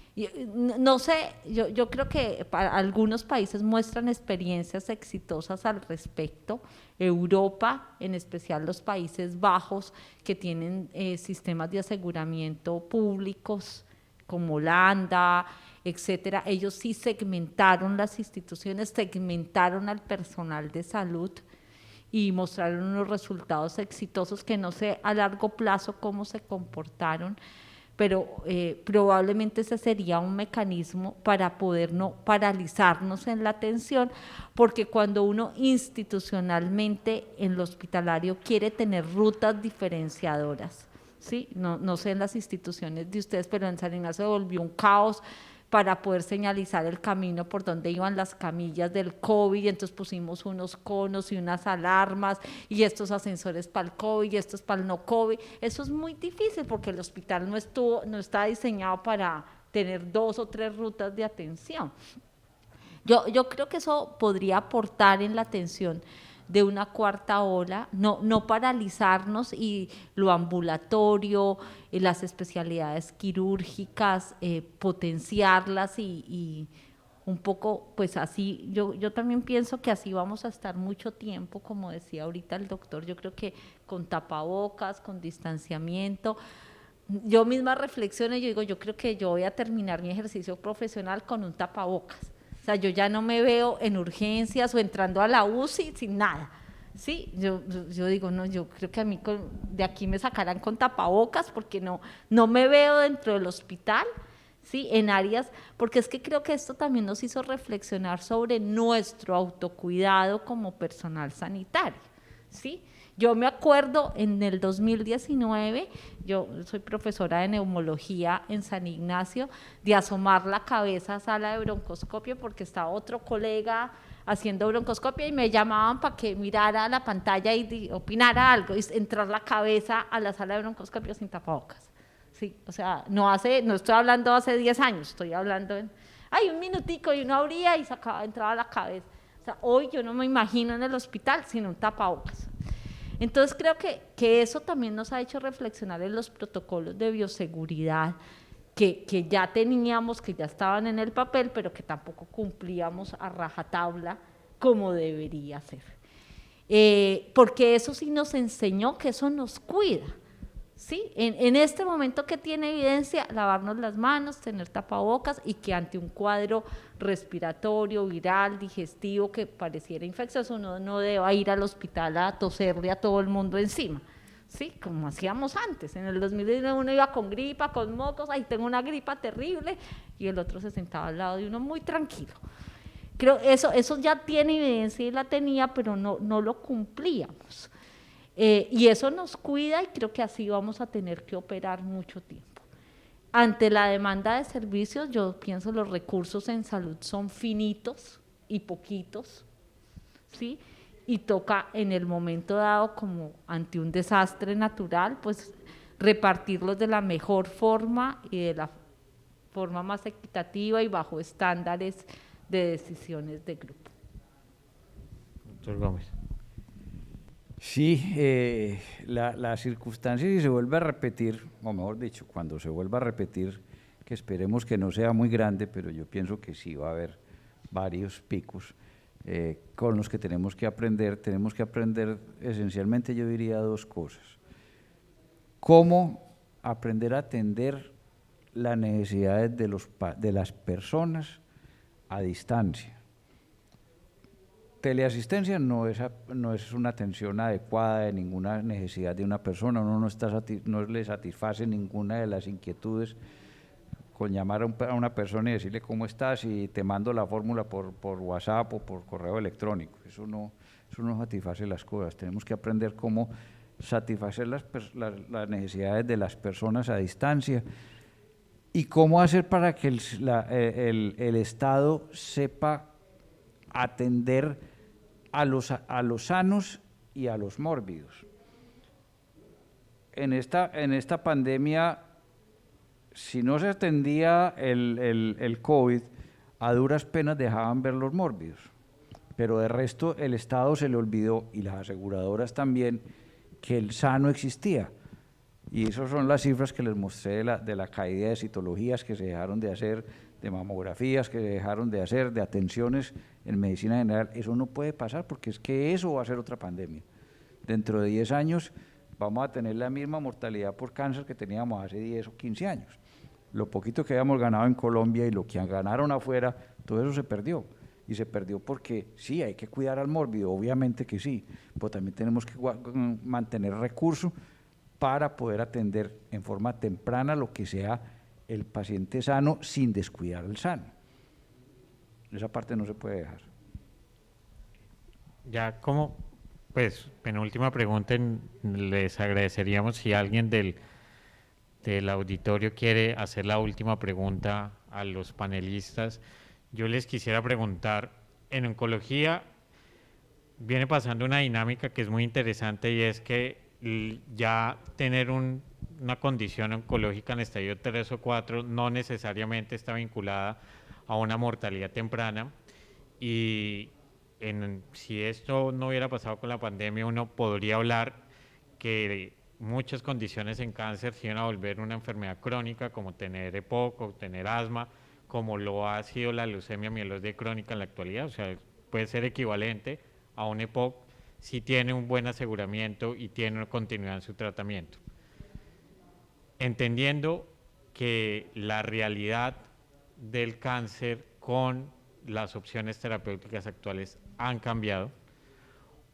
No sé, yo creo que para algunos países muestran experiencias exitosas al respecto. Europa, en especial los Países Bajos, que tienen sistemas de aseguramiento públicos, como Holanda, etcétera, ellos sí segmentaron las instituciones, segmentaron al personal de salud y mostraron unos resultados exitosos que no sé a largo plazo cómo se comportaron, pero probablemente ese sería un mecanismo para poder no paralizarnos en la atención, porque cuando uno institucionalmente en lo hospitalario quiere tener rutas diferenciadoras, ¿sí? No sé en las instituciones de ustedes, pero en San Ignacio se volvió un caos para poder señalizar el camino por donde iban las camillas del COVID, y entonces pusimos unos conos y unas alarmas, y estos ascensores para el COVID, y estos para el no COVID. Eso es muy difícil porque el hospital no está diseñado para tener 2 o 3 rutas de atención. Yo creo que eso podría aportar en la atención de una cuarta ola, no paralizarnos, y lo ambulatorio, las especialidades quirúrgicas, potenciarlas y un poco, pues así, yo también pienso que así vamos a estar mucho tiempo, como decía ahorita el doctor. Yo creo que con tapabocas, con distanciamiento. Yo misma reflexiono y yo digo, yo creo que yo voy a terminar mi ejercicio profesional con un tapabocas. O sea, yo ya no me veo en urgencias o entrando a la UCI sin nada, ¿sí? Yo digo, no, yo creo que a mí de aquí me sacarán con tapabocas, porque no me veo dentro del hospital, ¿sí? En áreas, porque es que creo que esto también nos hizo reflexionar sobre nuestro autocuidado como personal sanitario, ¿sí? Yo me acuerdo en el 2019, yo soy profesora de neumología en San Ignacio, de asomar la cabeza a sala de broncoscopio porque estaba otro colega haciendo broncoscopia y me llamaban para que mirara la pantalla y opinara algo, y entrar la cabeza a la sala de broncoscopio sin tapabocas. Sí, o sea, no estoy hablando hace 10 años, estoy hablando un minutico, y uno abría y entraba la cabeza. O sea, hoy yo no me imagino en el hospital sin un tapabocas. Entonces creo que eso también nos ha hecho reflexionar en los protocolos de bioseguridad que ya teníamos, que ya estaban en el papel, pero que tampoco cumplíamos a rajatabla como debería ser. Porque eso sí nos enseñó que eso nos cuida, ¿sí? En este momento, que tiene evidencia, lavarnos las manos, tener tapabocas, y que ante un cuadro respiratorio, viral, digestivo que pareciera infeccioso, uno no deba ir al hospital a toserle a todo el mundo encima, ¿sí? Como hacíamos antes. En el 2019 uno iba con gripa, con mocos, ahí tengo una gripa terrible, y el otro se sentaba al lado de uno muy tranquilo. Creo eso ya tiene evidencia, y la tenía, pero no lo cumplíamos. Y eso nos cuida, y creo que así vamos a tener que operar mucho tiempo. Ante la demanda de servicios, yo pienso los recursos en salud son finitos y poquitos, ¿sí? Y toca en el momento dado, como ante un desastre natural, pues repartirlos de la mejor forma y de la forma más equitativa y bajo estándares de decisiones de grupo. Doctor Gómez. Sí, la circunstancia, si se vuelve a repetir, o mejor dicho, cuando se vuelva a repetir, que esperemos que no sea muy grande, pero yo pienso que sí va a haber varios picos con los que tenemos que aprender esencialmente, yo diría 2 cosas. Cómo aprender a atender las necesidades de las personas a distancia. Teleasistencia no es una atención adecuada de ninguna necesidad de una persona, uno no le satisface ninguna de las inquietudes con llamar a una persona y decirle cómo estás y te mando la fórmula por WhatsApp o por correo electrónico. Eso no satisface las cosas. Tenemos que aprender cómo satisfacer las necesidades de las personas a distancia, y cómo hacer para que el Estado sepa atender a los sanos y a los mórbidos. En esta pandemia, si no se atendía el COVID, a duras penas dejaban ver los mórbidos, pero de resto el Estado se le olvidó, y las aseguradoras también, que el sano existía. Y esas son las cifras que les mostré de la caída de citologías que se dejaron de hacer, de mamografías que se dejaron de hacer, de atenciones en medicina general. Eso no puede pasar porque es que eso va a ser otra pandemia. Dentro de 10 años vamos a tener la misma mortalidad por cáncer que teníamos hace 10 o 15 años. Lo poquito que habíamos ganado en Colombia y lo que ganaron afuera, todo eso se perdió. Y se perdió porque sí, hay que cuidar al mórbido, obviamente que sí, pero también tenemos que mantener recursos para poder atender en forma temprana lo que sea el paciente sano sin descuidar al sano. Esa parte no se puede dejar. Ya como, pues, penúltima pregunta, les agradeceríamos si alguien del auditorio quiere hacer la última pregunta a los panelistas. Yo les quisiera preguntar, en oncología viene pasando una dinámica que es muy interesante y es que ya tener una condición oncológica en estadio 3 o 4 no necesariamente está vinculada a una mortalidad temprana y si esto no hubiera pasado con la pandemia, uno podría hablar que muchas condiciones en cáncer se iban a volver una enfermedad crónica, como tener EPOC o tener asma, como lo ha sido la leucemia mieloide crónica en la actualidad. O sea, puede ser equivalente a un EPOC si tiene un buen aseguramiento y tiene una continuidad en su tratamiento. Entendiendo que la realidad del cáncer con las opciones terapéuticas actuales han cambiado,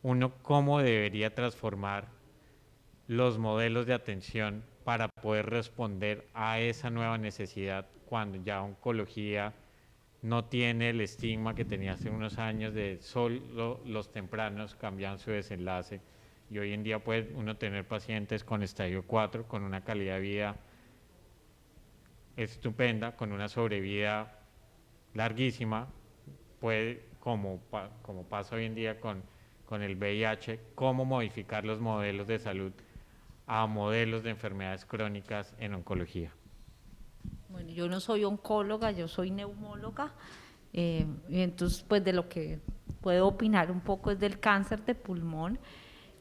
uno cómo debería transformar los modelos de atención para poder responder a esa nueva necesidad cuando ya oncología no tiene el estigma que tenía hace unos años de solo los tempranos cambian su desenlace y hoy en día puede uno tener pacientes con estadio 4 con una calidad de vida estupenda, con una sobrevida larguísima, puede, como pasa hoy en día con el VIH, cómo modificar los modelos de salud a modelos de enfermedades crónicas en oncología. Bueno, yo no soy oncóloga, yo soy neumóloga, y entonces pues de lo que puedo opinar un poco es del cáncer de pulmón,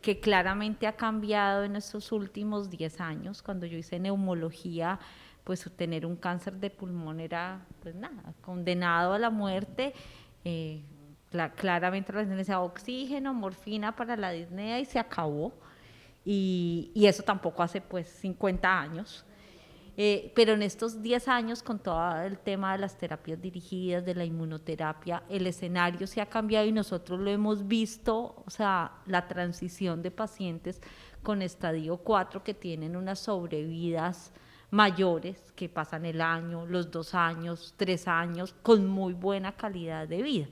que claramente ha cambiado en estos últimos 10 años. Cuando yo hice neumología, pues tener un cáncer de pulmón era pues nada, condenado a la muerte. Claramente la gente decía oxígeno, morfina para la disnea y se acabó. Y eso tampoco hace pues 50 años. Pero en estos 10 años, con todo el tema de las terapias dirigidas, de la inmunoterapia, el escenario se ha cambiado y nosotros lo hemos visto, o sea, la transición de pacientes con estadio 4 que tienen unas sobrevidas mayores, que pasan el año, los 2 años, 3 años, con muy buena calidad de vida.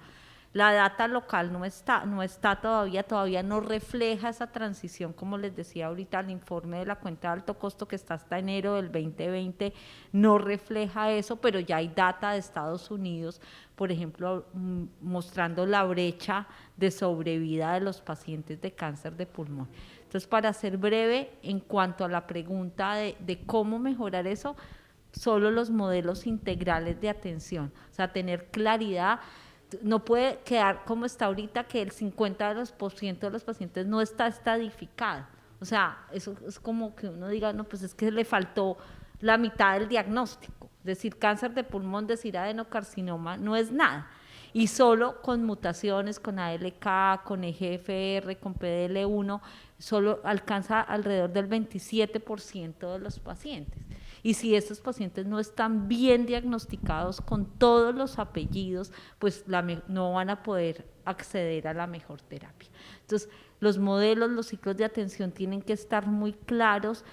La data local no está todavía no refleja esa transición, como les decía ahorita, el informe de la cuenta de alto costo que está hasta enero del 2020 no refleja eso, pero ya hay data de Estados Unidos, por ejemplo, mostrando la brecha de sobrevida de los pacientes de cáncer de pulmón. Entonces, para ser breve, en cuanto a la pregunta de cómo mejorar eso, solo los modelos integrales de atención, o sea, tener claridad. No puede quedar como está ahorita, que el 50% de los pacientes no está estadificado. O sea, eso es como que uno diga, no, pues es que le faltó la mitad del diagnóstico. Decir cáncer de pulmón, decir adenocarcinoma, no es nada. Y solo con mutaciones, con ALK, con EGFR, con PDL1, solo alcanza alrededor del 27% de los pacientes. Y si estos pacientes no están bien diagnosticados con todos los apellidos, pues no van a poder acceder a la mejor terapia. Entonces, los modelos, los ciclos de atención tienen que estar muy claros,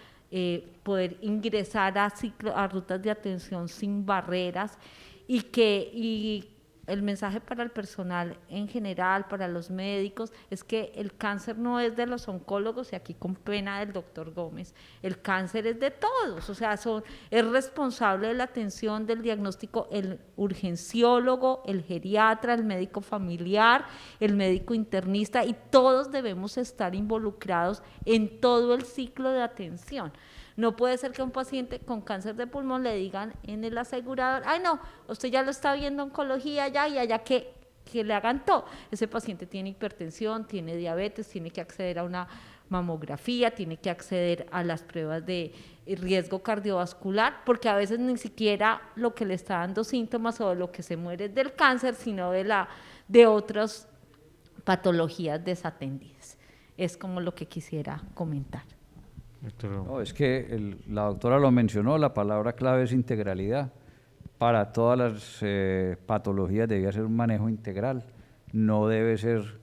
poder ingresar a rutas de atención sin barreras y el mensaje para el personal en general, para los médicos, es que el cáncer no es de los oncólogos, y aquí con pena del doctor Gómez, el cáncer es de todos, o sea, es responsable de la atención, del diagnóstico, el urgenciólogo, el geriatra, el médico familiar, el médico internista, y todos debemos estar involucrados en todo el ciclo de atención. No puede ser que a un paciente con cáncer de pulmón le digan en el asegurador, ay no, usted ya lo está viendo oncología ya y allá que le hagan todo. Ese paciente tiene hipertensión, tiene diabetes, tiene que acceder a una mamografía, tiene que acceder a las pruebas de riesgo cardiovascular, porque a veces ni siquiera lo que le está dando síntomas o lo que se muere es del cáncer, sino de otras patologías desatendidas. Es como lo que quisiera comentar. No, es que la doctora lo mencionó, la palabra clave es integralidad. Para todas las patologías debía ser un manejo integral, no debe ser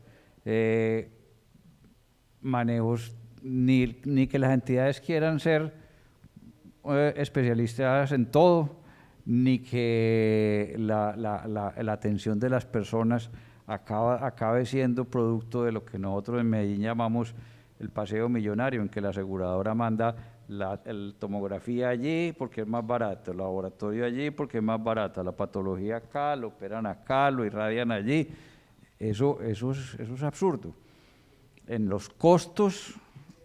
manejos ni que las entidades quieran ser especialistas en todo, ni que la atención de las personas acabe siendo producto de lo que nosotros en Medellín llamamos el paseo millonario, en que la aseguradora manda la tomografía allí porque es más barato, el laboratorio allí porque es más barata, la patología acá, lo operan acá, lo irradian allí. Eso es absurdo. En los costos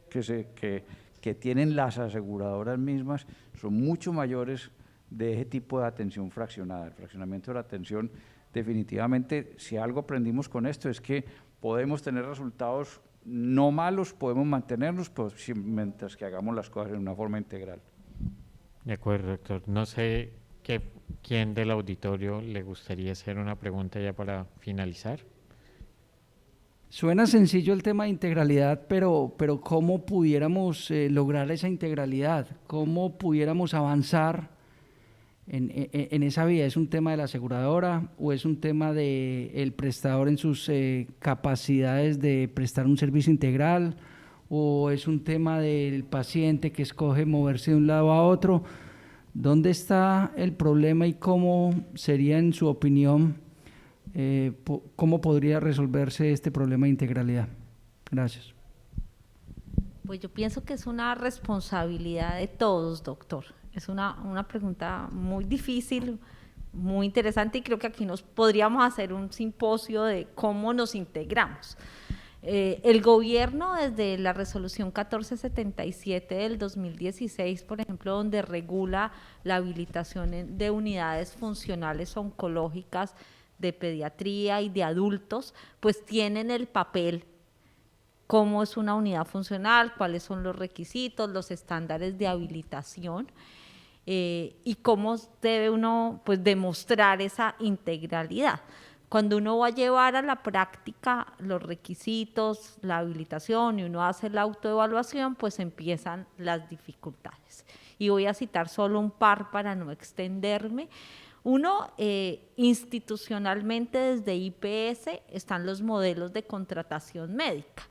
que tienen las aseguradoras mismas son mucho mayores de ese tipo de atención fraccionada. El fraccionamiento de la atención, definitivamente, si algo aprendimos con esto es que podemos tener resultados no malos, podemos mantenernos, pues, mientras que hagamos las cosas en una forma integral. De acuerdo, doctor. No sé quién del auditorio le gustaría hacer una pregunta ya para finalizar. Suena sencillo el tema de integralidad, pero ¿cómo pudiéramos lograr esa integralidad? ¿Cómo pudiéramos avanzar en esa vía? ¿Es un tema de la aseguradora o es un tema del prestador en sus capacidades de prestar un servicio integral? ¿O es un tema del paciente que escoge moverse de un lado a otro? ¿Dónde está el problema y cómo sería, en su opinión, cómo podría resolverse este problema de integralidad? Gracias. Pues yo pienso que es una responsabilidad de todos, doctor. Es una pregunta muy difícil, muy interesante, y creo que aquí nos podríamos hacer un simposio de cómo nos integramos. El gobierno, desde la resolución 1477 del 2016, por ejemplo, donde regula la habilitación de unidades funcionales oncológicas de pediatría y de adultos, pues tienen el papel, cómo es una unidad funcional, cuáles son los requisitos, los estándares de habilitación, y cómo debe uno, pues, demostrar esa integralidad. Cuando uno va a llevar a la práctica los requisitos, la habilitación, y uno hace la autoevaluación, pues empiezan las dificultades. Y voy a citar solo un par para no extenderme. Uno, institucionalmente desde IPS están los modelos de contratación médica.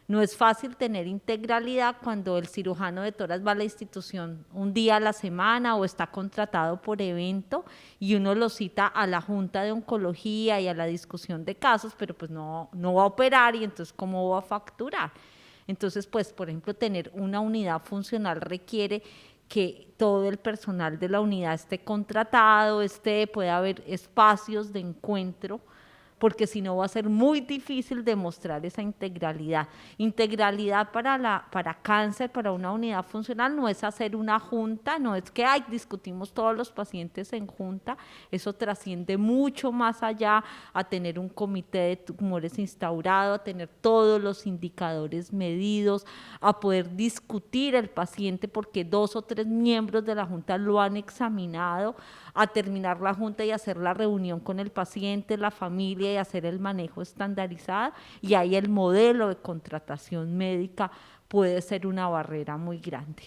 No es fácil tener integralidad cuando el cirujano de toras va a la institución un día a la semana o está contratado por evento y uno lo cita a la junta de oncología y a la discusión de casos, pero pues no va a operar, y entonces ¿cómo va a facturar? Entonces, pues, por ejemplo, tener una unidad funcional requiere que todo el personal de la unidad esté contratado, pueda haber espacios de encuentro, porque si no va a ser muy difícil demostrar esa integralidad. Integralidad para cáncer, para una unidad funcional, no es hacer una junta, no es que discutimos todos los pacientes en junta, eso trasciende mucho más allá, a tener un comité de tumores instaurado, a tener todos los indicadores medidos, a poder discutir el paciente porque 2 o 3 miembros de la junta lo han examinado, a terminar la junta y hacer la reunión con el paciente, la familia, y hacer el manejo estandarizado, y ahí el modelo de contratación médica puede ser una barrera muy grande.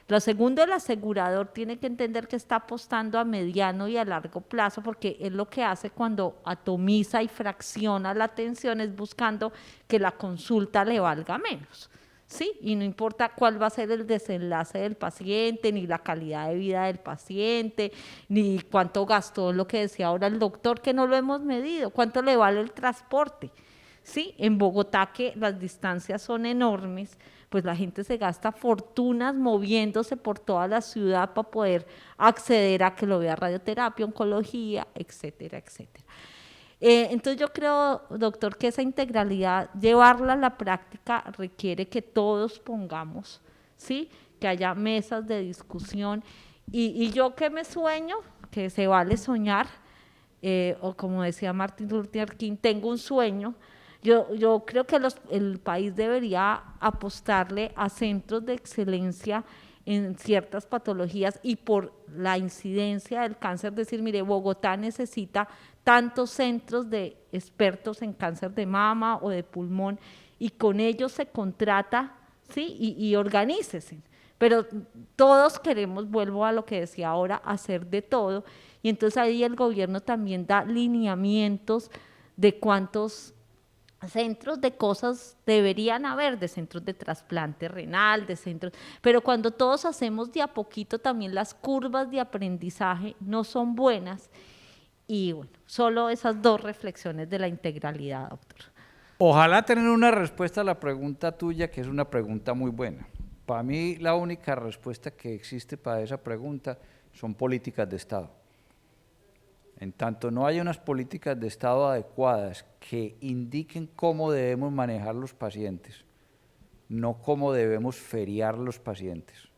Lo segundo, el asegurador tiene que entender que está apostando a mediano y a largo plazo, porque es lo que hace cuando atomiza y fracciona la atención, es buscando que la consulta le valga menos. Sí, y no importa cuál va a ser el desenlace del paciente, ni la calidad de vida del paciente, ni cuánto gastó, lo que decía ahora el doctor, que no lo hemos medido, cuánto le vale el transporte. Sí, en Bogotá, que las distancias son enormes, pues la gente se gasta fortunas moviéndose por toda la ciudad para poder acceder a que lo vea radioterapia, oncología, etcétera, etcétera. Entonces yo creo, doctor, que esa integralidad, llevarla a la práctica, requiere que todos pongamos, ¿sí? Que haya mesas de discusión, y yo que me sueño, que se vale soñar, o como decía Martin Luther King, tengo un sueño. Yo creo que el país debería apostarle a centros de excelencia en ciertas patologías y por la incidencia del cáncer, decir, mire, Bogotá necesita tantos centros de expertos en cáncer de mama o de pulmón y con ellos se contrata, ¿sí? Y organícese. Pero todos queremos, vuelvo a lo que decía ahora, hacer de todo y entonces ahí el gobierno también da lineamientos de cuántos centros de cosas deberían haber, de centros de trasplante renal, de centros, pero cuando todos hacemos de a poquito también las curvas de aprendizaje no son buenas y bueno, solo esas dos reflexiones de la integralidad, doctor. Ojalá tener una respuesta a la pregunta tuya, que es una pregunta muy buena. Para mí la única respuesta que existe para esa pregunta son políticas de Estado. En tanto no haya unas políticas de Estado adecuadas que indiquen cómo debemos manejar los pacientes, no cómo debemos feriar los pacientes,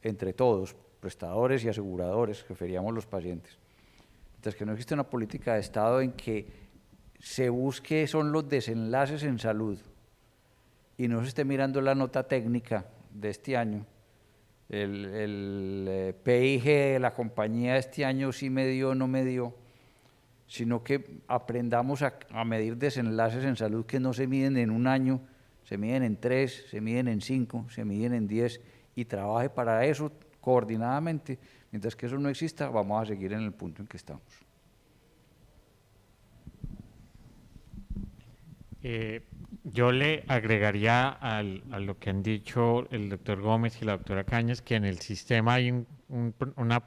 entre todos, prestadores y aseguradores que feriamos los pacientes. Entonces que no existe una política de Estado en que se busque son los desenlaces en salud y no se esté mirando la nota técnica de este año. El PIG de la compañía este año sí me dio o no me dio, sino que aprendamos a medir desenlaces en salud que no se miden en un año, se miden en 3, se miden en 5, se miden en 10 y trabaje para eso coordinadamente. Mientras que eso no exista, vamos a seguir en el punto en que estamos. Yo le agregaría a lo que han dicho el doctor Gómez y la doctora Cañas, que en el sistema hay una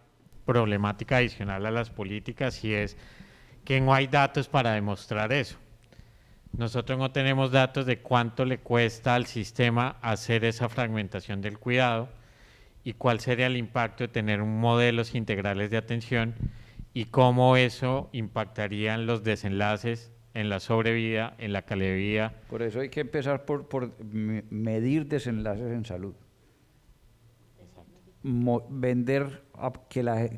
problemática adicional a las políticas y es que no hay datos para demostrar eso. Nosotros no tenemos datos de cuánto le cuesta al sistema hacer esa fragmentación del cuidado y cuál sería el impacto de tener modelos integrales de atención y cómo eso impactaría en los desenlaces, en la sobrevida, en la calidad de vida. Por eso hay que empezar por medir desenlaces en salud. Vender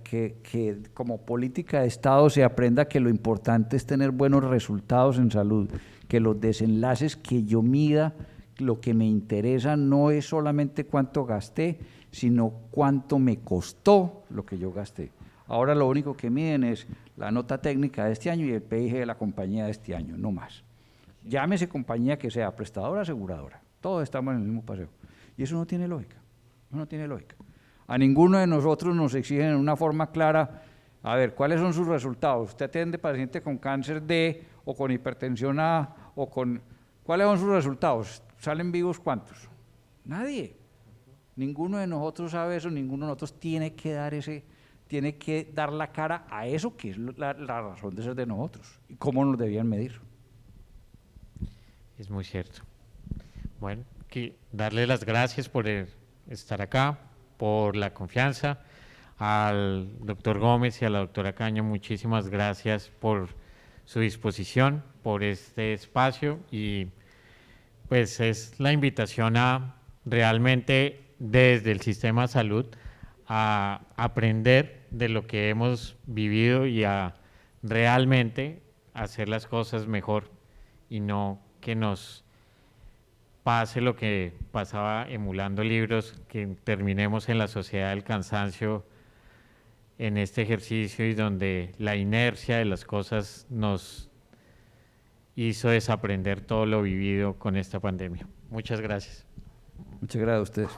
que como política de Estado se aprenda que lo importante es tener buenos resultados en salud, que los desenlaces que yo mida, lo que me interesa no es solamente cuánto gasté, sino cuánto me costó lo que yo gasté. Ahora lo único que miden es la nota técnica de este año y el PIG de la compañía de este año, no más. Llámese compañía que sea, prestadora, aseguradora, todos estamos en el mismo paseo. Y eso no tiene lógica, no tiene lógica. A ninguno de nosotros nos exigen en una forma clara, a ver, ¿cuáles son sus resultados? Usted atiende paciente con cáncer D o con hipertensión A o con... ¿Cuáles son sus resultados? ¿Salen vivos cuántos? Nadie. Ninguno de nosotros sabe eso, ninguno de nosotros tiene que dar la cara a eso que es la razón de ser de nosotros y cómo nos debían medir. Es muy cierto. Bueno, darle las gracias por estar acá, por la confianza. Al doctor Gómez y a la doctora Caño, muchísimas gracias por su disposición, por este espacio y pues es la invitación a realmente desde el sistema de salud a aprender de lo que hemos vivido y a realmente hacer las cosas mejor y no que nos pase lo que pasaba emulando libros, que terminemos en la sociedad del cansancio en este ejercicio y donde la inercia de las cosas nos hizo desaprender todo lo vivido con esta pandemia. Muchas gracias. Muchas gracias a ustedes.